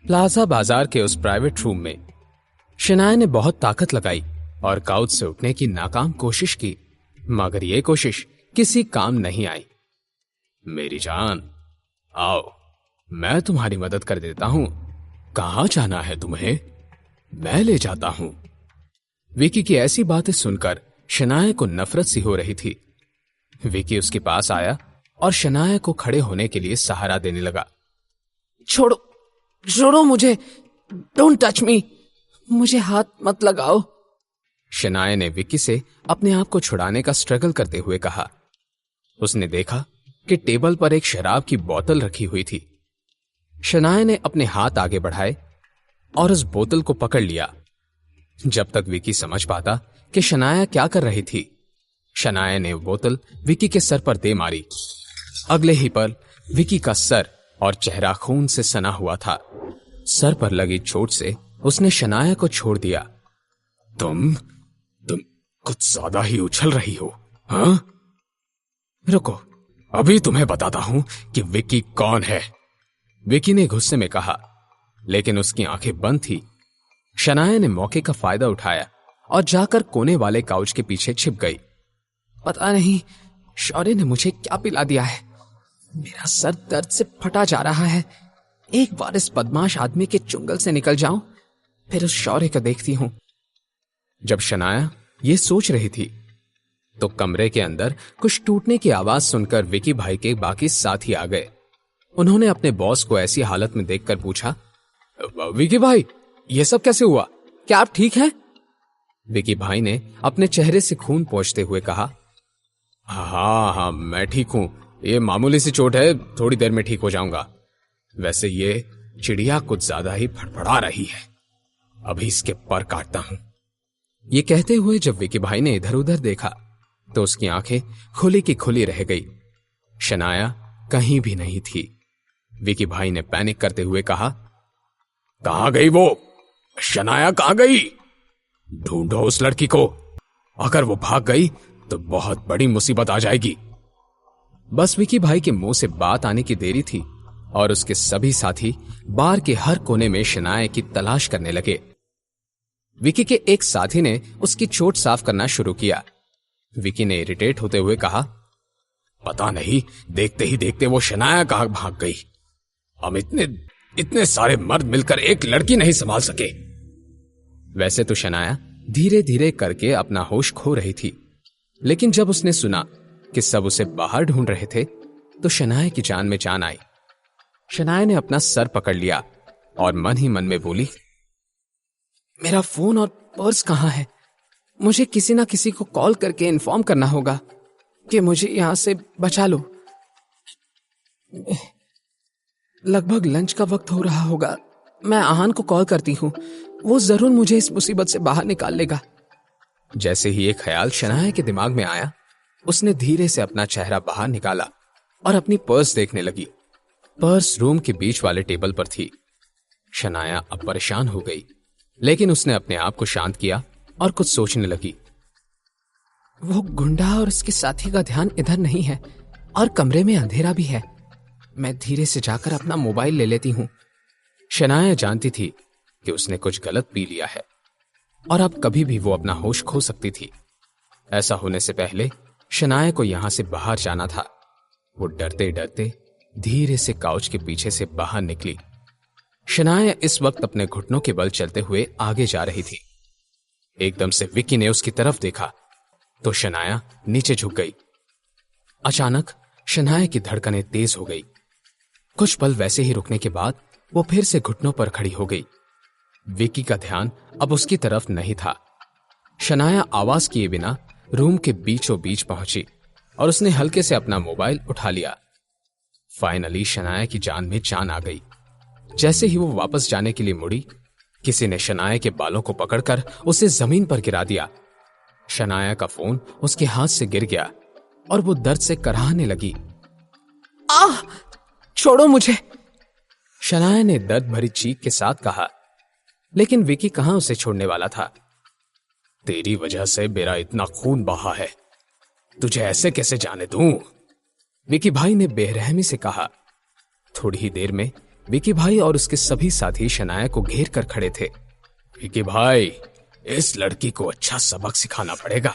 Plaza बाजार के उस प्राइवेट रूम में शनाया ने बहुत ताकत लगाई और काउच से उठने की नाकाम कोशिश की, मगर यह कोशिश किसी काम नहीं आई। मेरी जान, आओ, मैं तुम्हारी मदद कर देता हूं। कहां जाना है तुम्हें? मैं ले जाता हूं। विकी की ऐसी बातें सुनकर शनाया को नफरत सी हो रही थी। विकी उसके पास आया और शनाया को खड़े होने के लिए सहारा देने लगा। छोड़ो, छोड़ो मुझे, डोंट टच मी, मुझे हाथ मत लगाओ। शनाया ने विकी से अपने आप को छुड़ाने का स्ट्रगल करते हुए कहा। उसने देखा कि टेबल पर एक शराब की बोतल रखी हुई थी। शनाया ने अपने हाथ आगे बढ़ाए और उस बोतल को पकड़ लिया। जब तक विकी समझ पाता कि शनाया क्या कर रही थी, शनाया ने बोतल विकी के सर पर दे मारी। अगले ही पल विकी का सर और चेहरा खून से सना हुआ था। सर पर लगी चोट से उसने शनाया को छोड़ दिया। तुम कुछ ज्यादा ही उछल रही हो, हाँ? रुको, अभी तुम्हें बताता हूं कि विकी कौन है, विकी ने गुस्से में कहा, लेकिन उसकी आंखें बंद थी। शनाया ने मौके का फायदा उठाया और जाकर कोने वाले काउच के पीछे छिप गई। पता नहीं शौर्य ने मुझे क्या पिला दिया है, मेरा सर दर्द से फटा जा रहा है। एक बार इस बदमाश आदमी के चुंगल से निकल जाऊं, फिर उस शौर्य को देखती हूं। जब शनाया ये सोच रही थी तो कमरे के अंदर कुछ टूटने की आवाज सुनकर विकी भाई के बाकी साथी आ गए। उन्होंने अपने बॉस को ऐसी हालत में देखकर पूछा, विकी भाई, ये सब कैसे हुआ? क्या आप ठीक हैं? विकी भाई ने अपने चेहरे से खून पोंछते हुए कहा, हाँ, मैं ठीक हूं। ये मामूली सी चोट है, थोड़ी देर में ठीक हो जाऊंगा। वैसे ये चिड़िया कुछ ज्यादा ही फड़फड़ा रही है, अभी इसके पर काटता हूं। ये कहते हुए जब विकी भाई ने इधर उधर देखा तो उसकी आंखें खुली की खुली रह गई। शनाया कहीं भी नहीं थी। विकी भाई ने पैनिक करते हुए कहा, कहां गई वो? शनाया कहां गई? ढूंढो उस लड़की को, अगर वो भाग गई तो बहुत बड़ी मुसीबत आ जाएगी। बस विकी भाई के मुंह से बात आने की देरी थी और उसके सभी साथी बार के हर कोने में शनाया की तलाश करने लगे। विकी के एक साथी ने उसकी चोट साफ करना शुरू किया। विकी ने इरिटेट होते हुए कहा, पता नहीं देखते ही देखते वो शनाया कहां भाग गई। हम इतने सारे मर्द मिलकर एक लड़की नहीं संभाल सके। वैसे तो शनाया धीरे धीरे करके अपना होश खो रही थी, लेकिन जब उसने सुना कि सब उसे बाहर ढूंढ रहे थे तो शनाया की जान में जान आई। शनाया ने अपना सर पकड़ लिया और मन ही मन में बोली, मेरा फोन और पर्स कहां है? मुझे किसी ना किसी को कॉल करके इन्फॉर्म करना होगा कि मुझे यहां से बचा लो। लगभग लंच का वक्त हो रहा होगा। मैं आहान को कॉल करती हूँ, वो जरूर मुझे इस मुसीबत से बाहर निकाल लेगा। जैसे ही एक ख्याल शनाया के दिमाग में आया, उसने धीरे से अपना चेहरा बाहर निकाला और अपनी पर्स देखने लगी। पर्स रूम के बीच वाले टेबल पर थी। शनाया अब परेशान हो गई, लेकिन उसने अपने आप को शांत किया और कुछ सोचने लगी। वो गुंडा और उसके साथी का ध्यान इधर नहीं है और कमरे में अंधेरा भी है। मैं धीरे से जाकर अपना मोबाइल ले लेती हूँ। शनाया जानती थी कि उसने कुछ गलत पी लिया है और अब कभी भी वो अपना होश खो सकती थी। ऐसा होने से पहले शनाया को यहां से बाहर जाना था। वो डरते डरते धीरे से काउच के पीछे से बाहर निकली। शनाया इस वक्त अपने घुटनों के बल चलते हुए आगे जा रही थी। एकदम से विकी ने उसकी तरफ देखा तो शनाया नीचे झुक गई। अचानक शनाया की धड़कनें तेज हो गई। कुछ पल वैसे ही रुकने के बाद वो फिर से घुटनों पर खड़ी हो गई। विकी का ध्यान अब उसकी तरफ नहीं था। शनाया आवाज किए बिना रूम के बीचों बीच पहुंची और उसने हल्के से अपना मोबाइल उठा लिया। फाइनली शनाया की जान में जान आ गई। जैसे ही वो वापस जाने के लिए मुड़ी, किसी ने शनाया के बालों को पकड़कर उसे जमीन पर गिरा दिया। शनाया का फोन उसके हाथ से गिर गया और वो दर्द से कराहने लगी। आह, छोड़ो मुझे, शनाया ने दर्द भरी चीख के साथ कहा, लेकिन विकी कहां उसे छोड़ने वाला था। तेरी वजह से मेरा इतना खून बहा है, तुझे ऐसे कैसे जाने दूं? विकी भाई ने बेरहमी से कहा। थोड़ी ही देर में विकी भाई और उसके सभी साथी शनाया को घेर कर खड़े थे। विकी भाई, इस लड़की को अच्छा सबक सिखाना पड़ेगा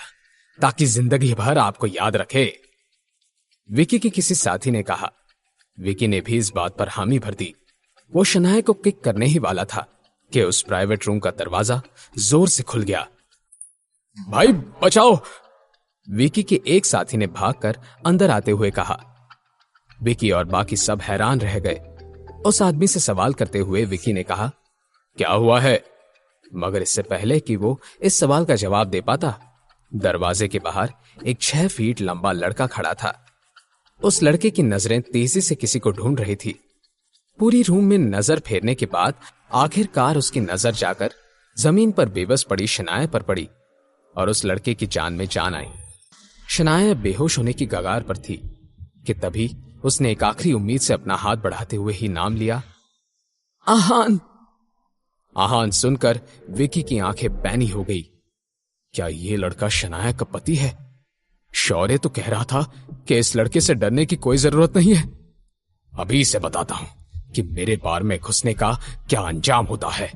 ताकि जिंदगी भर आपको याद रखे, विकी के किसी साथी ने कहा। विकी ने भी इस बात पर हामी भर दी। वो शनाया को किक करने ही वाला था कि उस प्राइवेट रूम का दरवाजा जोर से खुल गया। भाई बचाओ, विकी के एक साथी ने भागकर अंदर आते हुए कहा। विकी और बाकी सब हैरान रह गए। उस आदमी से सवाल करते हुए विकी ने कहा, क्या हुआ है? मगर इससे पहले कि वो इस सवाल का जवाब दे पाता, दरवाजे के बाहर एक 6 फीट लंबा लड़का खड़ा था। उस लड़के की नजरें तेजी से किसी को ढूंढ रही थी। पूरी रूम में नजर फेरने के बाद आखिरकार उसकी नजर जाकर जमीन पर बेबस पड़ी शनाया पर पड़ी और उस लड़के की जान में जान आई। शनाया बेहोश होने की कगार पर थी कि तभी उसने एक आखिरी उम्मीद से अपना हाथ बढ़ाते हुए ही नाम लिया, आहान। आहान सुनकर विकी की आंखें पैनी हो गई। क्या ये लड़का शनाया का पति है? शौर्य तो कह रहा था कि इस लड़के से डरने की कोई जरूरत नहीं है। अभी इसे बताता हूं कि मेरे बार में घुसने का क्या अंजाम होता है,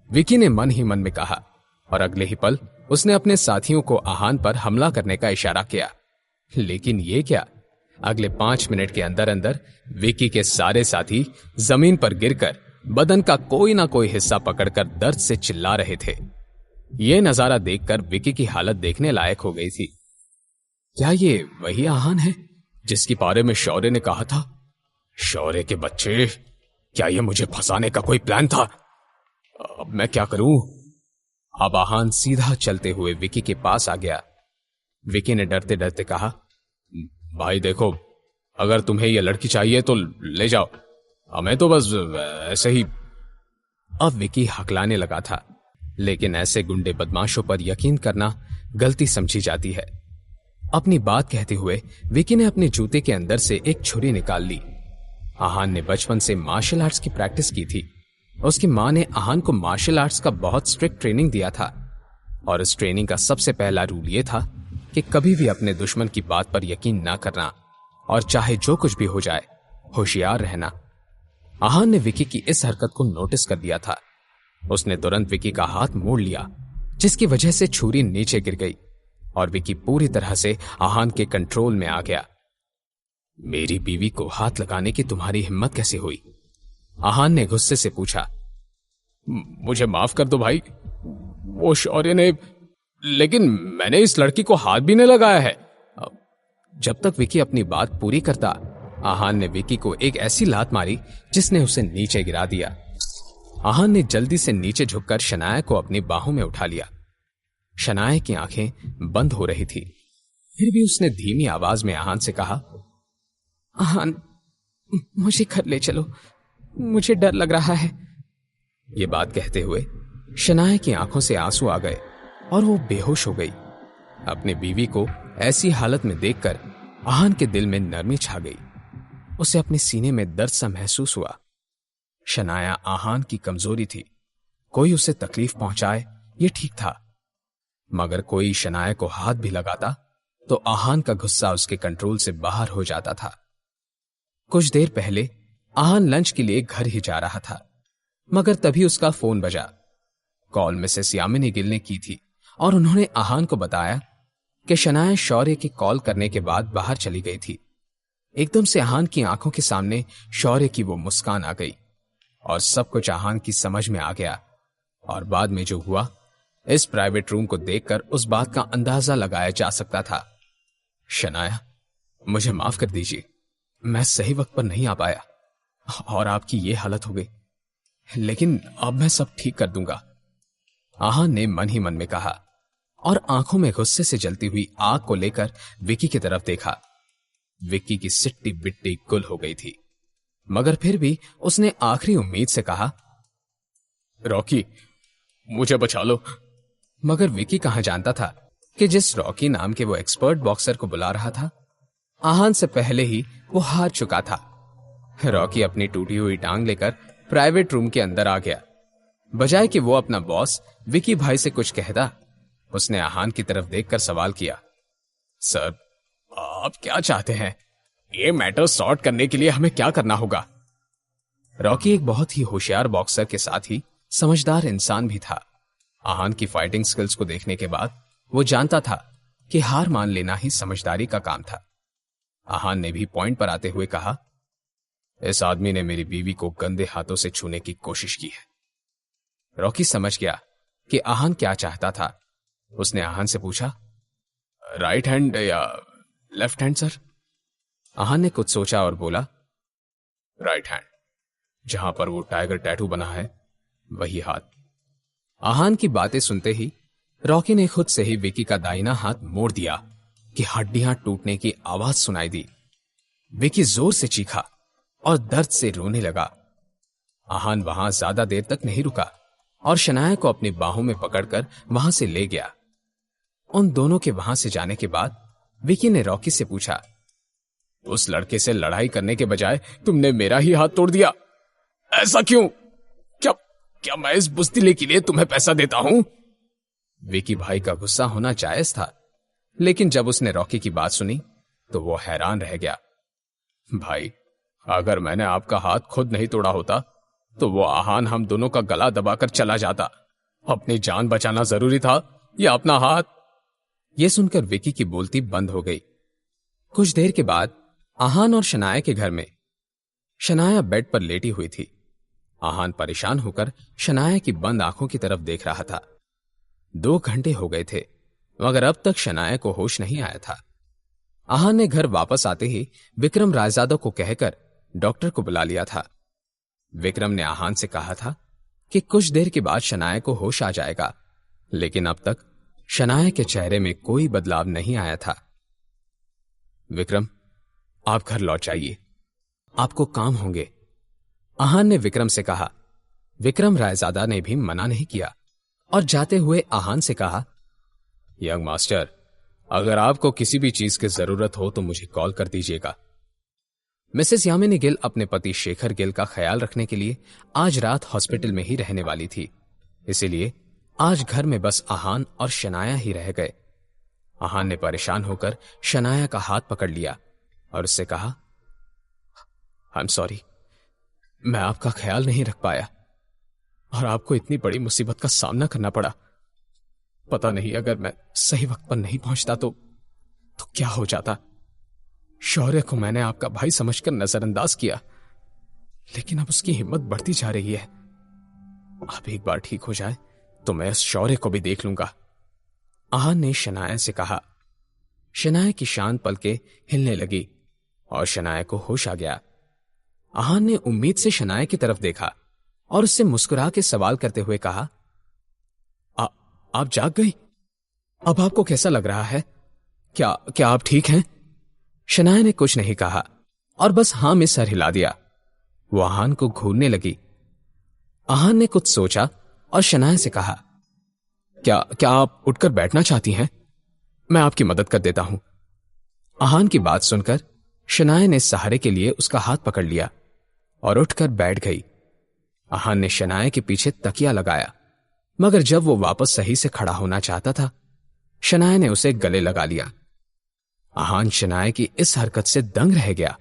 विकी ने मन ही मन में कहा और अगले ही पल उसने अपने साथियों को आहान पर हमला करने का इशारा किया। लेकिन ये क्या, अगले 5 मिनट के अंदर अंदर विकी के सारे साथी जमीन पर गिरकर बदन का कोई ना कोई हिस्सा पकड़कर दर्द से चिल्ला रहे थे। यह नजारा देखकर विकी की हालत देखने लायक हो गई थी। क्या ये वही आहान है जिसके बारे में शौर्य ने कहा था? शौर्य के बच्चे, क्या ये मुझे फंसाने का कोई प्लान था? अब मैं क्या करूं? अब आहान सीधा चलते हुए विकी के पास आ गया। विकी ने डरते डरते कहा, भाई देखो, अगर तुम्हें यह लड़की चाहिए तो ले जाओ, हमें तो बस ऐसे ही। अब विकी हकलाने लगा था, लेकिन ऐसे गुंडे बदमाशों पर यकीन करना गलती समझी जाती है। अपनी बात कहते हुए विकी ने अपने जूते के अंदर से एक छुरी निकाल ली। आहान ने बचपन से मार्शल आर्ट्स की प्रैक्टिस की थी। उसकी मां ने आहान को मार्शल आर्ट्स का बहुत स्ट्रिक्ट ट्रेनिंग दिया था और इस ट्रेनिंग का सबसे पहला रूल यह था कि कभी भी अपने दुश्मन की बात पर यकीन ना करना और चाहे जो कुछ भी हो जाए होशियार रहना। आहान ने विकी की इस हरकत को नोटिस कर दिया था। उसने तुरंत विकी का हाथ मोड़ लिया, जिसकी वजह से छुरी नीचे गिर गई और विकी पूरी तरह से आहान के कंट्रोल में आ गया। मेरी बीवी को हाथ लगाने की तुम्हारी हिम्मत कैसे हुई? आहान ने गुस्से से पूछा। मुझे माफ कर दो भाई, वो शौर्य ने, लेकिन मैंने इस लड़की को हाथ भी नहीं लगाया है। जब तक विकी अपनी बात पूरी करता, आहान ने विकी को एक ऐसी लात मारी जिसने उसे नीचे गिरा दिया। आहान ने जल्दी से नीचे झुककर शनाया को अपनी बाहों में उठा लिया। शनाया की आंखें बंद हो रही थी, फिर भी उसने धीमी आवाज में आहान से कहा, आहान, मुझे घर ले चलो, मुझे डर लग रहा है। ये बात कहते हुए शनाया की आंखों से आंसू आ गए और वो बेहोश हो गई। अपनी बीवी को ऐसी हालत में देखकर आहान के दिल में नरमी छा गई। उसे अपने सीने में दर्द सा महसूस हुआ। शनाया आहान की कमजोरी थी, कोई उसे तकलीफ पहुंचाए ये ठीक था, मगर कोई शनाया को हाथ भी लगाता तो आहान का गुस्सा उसके कंट्रोल से बाहर हो जाता था। कुछ देर पहले आहान लंच के लिए घर ही जा रहा था, मगर तभी उसका फोन बजा। कॉल मिसेस यामिनी गिल ने की थी और उन्होंने आहान को बताया कि शनाया शौर्य के कॉल करने के बाद बाहर चली गई थी। एकदम से आहान की आंखों के सामने शौर्य की वो मुस्कान आ गई और सब कुछ आहान की समझ में आ गया। और बाद में जो हुआ, इस प्राइवेट रूम को देखकर उस बात का अंदाजा लगाया जा सकता था। शनाया, मुझे माफ कर दीजिए, मैं सही वक्त पर नहीं आ पाया और आपकी ये हालत हो गई, लेकिन अब मैं सब ठीक कर दूंगा, आहान ने मन ही मन में कहा और आंखों में गुस्से से जलती हुई आग को लेकर विकी की तरफ देखा। विकी की सिट्टी बिट्टी गुल हो गई थी, मगर फिर भी उसने आखिरी उम्मीद से कहा, रॉकी, मुझे बचा लो। मगर विकी कहां जानता था कि जिस रॉकी नाम के वो एक्सपर्ट बॉक्सर को बुला रहा था, आहान से पहले ही वो हार चुका था। रॉकी अपनी टूटी हुई टांग लेकर प्राइवेट रूम के अंदर आ गया। बजाय कि वो अपना बॉस विकी भाई से कुछ कहता, उसने आहान की तरफ देखकर सवाल किया, सर, आप क्या चाहते हैं? ये मैटर सॉर्ट करने के लिए हमें क्या करना होगा? रॉकी एक बहुत ही होशियार बॉक्सर के साथ ही समझदार इंसान भी था। आहान की फाइटिंग स्किल्स को देखने के बाद वो जानता था कि हार मान लेना ही समझदारी का काम था। आहान ने भी पॉइंट पर आते हुए कहा, इस आदमी ने मेरी बीवी को गंदे हाथों से छूने की कोशिश की है। रॉकी समझ गया कि आहान क्या चाहता था। उसने आहान से पूछा, राइट हैंड या लेफ्ट हैंड सर? आहान ने कुछ सोचा और बोला, राइट हैंड। जहां पर वो टाइगर टैटू बना है वही हाथ। आहान की बातें सुनते ही रॉकी ने खुद से ही विकी का दाहिना हाथ मोड़ दिया कि हड्डियां टूटने की आवाज सुनाई दी। विकी जोर से चीखा और दर्द से रोने लगा। आहान वहां ज्यादा देर तक नहीं रुका और शनाया को अपनी बाहों में पकड़कर वहां से ले गया। उन दोनों के वहां से जाने के बाद विकी ने रॉकी से पूछा, उस लड़के से लड़ाई करने के बजाय तुमने मेरा ही हाथ तोड़ दिया, ऐसा क्यों? क्या क्या मैं इस बुज़दिली के लिए तुम्हें पैसा देता हूं? विकी भाई का गुस्सा होना जायज था, लेकिन जब उसने रॉकी की बात सुनी तो वो हैरान रह गया। भाई, अगर मैंने आपका हाथ खुद नहीं तोड़ा होता तो वो आहान हम दोनों का गला दबाकर चला जाता। अपनी जान बचाना जरूरी था या अपना हाथ? यह सुनकर विकी की बोलती बंद हो गई। कुछ देर के बाद आहान और शनाया के घर में शनाया बेड पर लेटी हुई थी। आहान परेशान होकर शनाया की बंद आंखों की तरफ देख रहा था। 2 घंटे हो गए थे मगर अब तक शनाया को होश नहीं आया था। आहान ने घर वापस आते ही विक्रम रायजादा को कहकर डॉक्टर को बुला लिया था। विक्रम ने आहान से कहा था कि कुछ देर के बाद शनाया को होश आ जाएगा, लेकिन अब तक शनाया के चेहरे में कोई बदलाव नहीं आया था। विक्रम, आप घर लौट जाइए, आपको काम होंगे, आहान ने विक्रम से कहा। विक्रम रायजादा ने भी मना नहीं किया और जाते हुए आहान से कहा, यंग मास्टर, अगर आपको किसी भी चीज की जरूरत हो तो मुझे कॉल कर दीजिएगा। मिसेस यामिनी गिल अपने पति शेखर गिल का ख्याल रखने के लिए आज रात हॉस्पिटल में ही रहने वाली थी, इसीलिए आज घर में बस आहान और शनाया ही रह गए। आहान ने परेशान होकर शनाया का हाथ पकड़ लिया और उससे कहा, आई एम सॉरी, मैं आपका ख्याल नहीं रख पाया और आपको इतनी बड़ी मुसीबत का सामना करना पड़ा। पता नहीं अगर मैं सही वक्त पर नहीं पहुंचता तो क्या हो जाता। शौर्य को मैंने आपका भाई समझकर नजरअंदाज किया, लेकिन अब उसकी हिम्मत बढ़ती जा रही है। अब एक बार ठीक हो जाए तो मैं इस शौर्य को भी देख लूंगा, आहान ने शनाया से कहा। शनाया की शांत पलकें हिलने लगी और शनाया को होश आ गया। आहान ने उम्मीद से शनाया की तरफ देखा और उससे मुस्कुरा के सवाल करते हुए कहा, आप जाग गई? अब आपको कैसा लग रहा है? क्या आप ठीक हैं? शनाया ने कुछ नहीं कहा और बस हां में सर हिला दिया। वो आहान को घूरने लगी। आहान ने कुछ सोचा और शनाया से कहा, क्या आप उठकर बैठना चाहती हैं? मैं आपकी मदद कर देता हूं। आहान की बात सुनकर शनाया ने सहारे के लिए उसका हाथ पकड़ लिया और उठकर बैठ गई। आहान ने शनाया के पीछे तकिया लगाया, मगर जब वो वापस सही से खड़ा होना चाहता था, शनाया ने उसे गले लगा लिया। आहान शनाया की इस हरकत से दंग रह गया।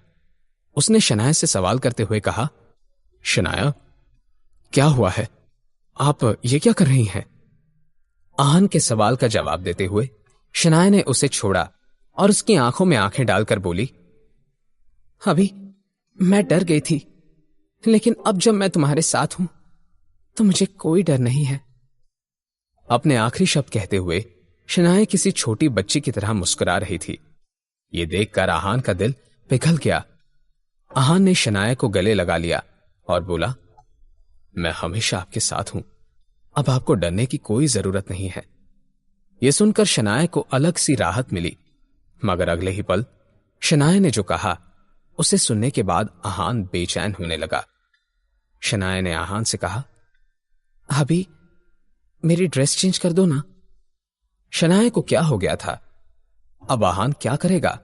उसने शनाया से सवाल करते हुए कहा, शनाया, क्या हुआ है? आप ये क्या कर रही हैं? आहान के सवाल का जवाब देते हुए शनाया ने उसे छोड़ा और उसकी आंखों में आंखें डालकर बोली, अभी मैं डर गई थी, लेकिन अब जब मैं तुम्हारे साथ हूं तो मुझे कोई डर नहीं है। अपने आखिरी शब्द कहते हुए शनाया किसी छोटी बच्ची की तरह मुस्कुरा रही थी। ये देखकर आहान का दिल पिघल गया। आहान ने शनाया को गले लगा लिया और बोला, मैं हमेशा आपके साथ हूं, अब आपको डरने की कोई जरूरत नहीं है। यह सुनकर शनाया को अलग सी राहत मिली, मगर अगले ही पल शनाया ने जो कहा उसे सुनने के बाद आहान बेचैन होने लगा। शनाया ने आहान से कहा, अभी मेरी ड्रेस चेंज कर दो ना। शनाया को क्या हो गया था? अब आहान क्या करेगा?